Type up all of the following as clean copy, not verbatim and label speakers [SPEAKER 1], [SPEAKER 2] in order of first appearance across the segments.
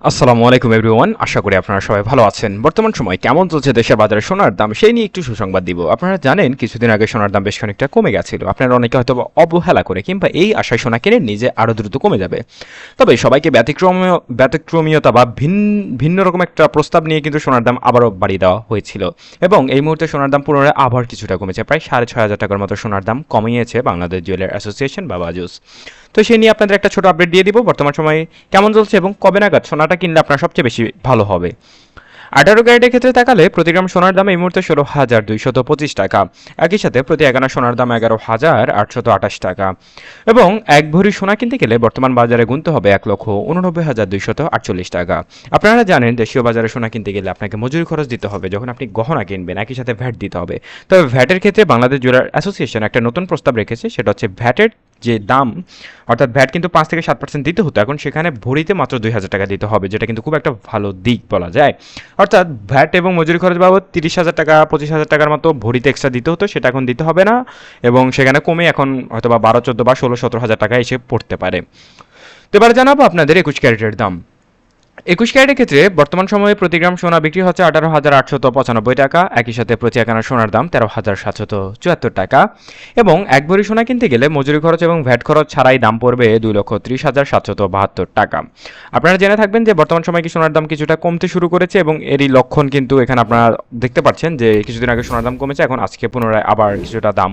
[SPEAKER 1] আসসালামু আলাইকুম এভরিওয়ান, আশা করি আপনারা সবাই ভালো আছেন। বর্তমান সময় কেমন চলছে দেশের বাজারে সোনার দাম সেই নিয়ে একটু সুসংবাদ দিব। আপনারা জানেন কিছুদিন আগে সোনার দাম বেশ খানিকটা কমে গেছিল। আপনারা অনেকে হয়তো অবহেলা করে কিংবা এই আশায় সোনা কিনে নিজে আরও দ্রুত কমে যাবে। তবে সবাইকে ব্যতিক্রমীয়তা বা ভিন্ন রকম একটা প্রস্তাব নিয়ে কিন্তু সোনার দাম আবারও বাড়িয়ে দেওয়া হয়েছিল এবং এই মুহূর্তে সোনার দাম পুনরায় আবার কিছুটা কমেছে। প্রায় 6,500 টাকার মতো সোনার দাম কমিয়েছে বাংলাদেশ জুয়েলার অ্যাসোসিয়েশন বা বাজুস। তো সেই নিয়ে আপনাদের একটা ছোট আপডেট দিয়ে দিব বর্তমান সময়ে কেমন চলছে এবং কবে নাগাদ সোনাটা কিনলে আপনার সবচেয়ে বেশি ভালো হবে। 18 ক্যারেটের ক্ষেত্রে তাকালে প্রতি গ্রাম সোনার দাম এই মুহূর্তে 16,225 টাকা। একই সাথে প্রতি 11 সোনার দাম 11,828 টাকা এবং এক ভরি সোনা কিনতে গেলে বর্তমান বাজারে গুনতে হবে 1,89,248 টাকা। আপনারা জানেন দেশীয় বাজারে সোনা কিনতে গেলে আপনাকে মজুরি খরচ দিতে হবে যখন আপনি গহনা কিনবেন, একই সাথে ভ্যাট দিতে হবে। তবে ভ্যাটের ক্ষেত্রে বাংলাদেশ জুয়েলার অ্যাসোসিয়েশন একটা নতুন প্রস্তাব রেখেছে, সেটা হচ্ছে ভ্যাটের যে দাম, অর্থাৎ ভ্যাট কিন্তু 5 থেকে 7% দিতে হতো, এখন সেখানে ভরিতে মাত্র 2,000 টাকা দিতে হবে, যেটা কিন্তু খুব একটা ভালো দিক বলা যায়। অর্থাৎ ভ্যাট এবং মজুরি খরচ বাবদ 30,000 টাকা 25,000 টাকার মতো ভরিতে এক্সট্রা দিতে হতো, সেটা এখন দিতে হবে না এবং সেখানে কমে এখন হয়তো বা 12, 14 বা 16, 17 হাজার টাকা এসে পড়তে পারে। তো এবারে জানাবো আপনাদের 21 ক্যারেটের দাম। 21 ক্যারেটের ক্ষেত্রে বর্তমান সময়ে প্রতি গ্রাম সোনা বিক্রি হচ্ছে 18,895 টাকা। একই সাথে প্রতি 11 সোনার দাম 13,774 টাকা এবং এক ভরি সোনা কিনতে গেলে মজুরি খরচ এবং ভ্যাট খরচ ছাড়াই দাম পড়বে 2,30,772 টাকা। আপনারা জেনে থাকবেন যে বর্তমান সময়ে কি সোনার দাম কিছুটা কমতে শুরু করেছে এবং এরই লক্ষণ কিন্তু এখানে আপনারা দেখতে পাচ্ছেন যে কিছুদিন আগে সোনার দাম কমেছে, এখন আজকে পুনরায় আবার কিছুটা দাম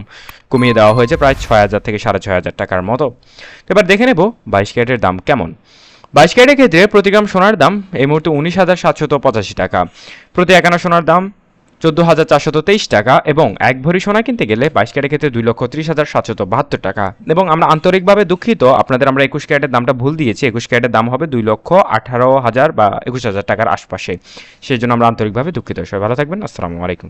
[SPEAKER 1] কমিয়ে দেওয়া হয়েছে প্রায় 6,000 থেকে 6,500 টাকার মতো। এবার দেখে নেব 22 ক্যারেটের দাম কেমন। 22 ক্যারেটের ক্ষেত্রে প্রতি গ্রাম সোনার দাম এই মুহূর্তে 19,785 টাকা। প্রতি 11 সোনার দাম 14,423 টাকা এবং এক ভরি সোনা কিনতে গেলে 22 ক্যারেটের ক্ষেত্রে 2,30,772 টাকা। এবং আমরা আন্তরিকভাবে দুঃখিত, আপনাদের আমরা 21 ক্যারেটের দামটা ভুল দিয়েছি। 21 ক্যারেটের দাম হবে 2,18,000 বা 21,000 টাকার আশপাশে। সেই জন্য আমরা আন্তরিকভাবে দুঃখিত। সবাই ভালো থাকবেন। আসসালামু আলাইকুম।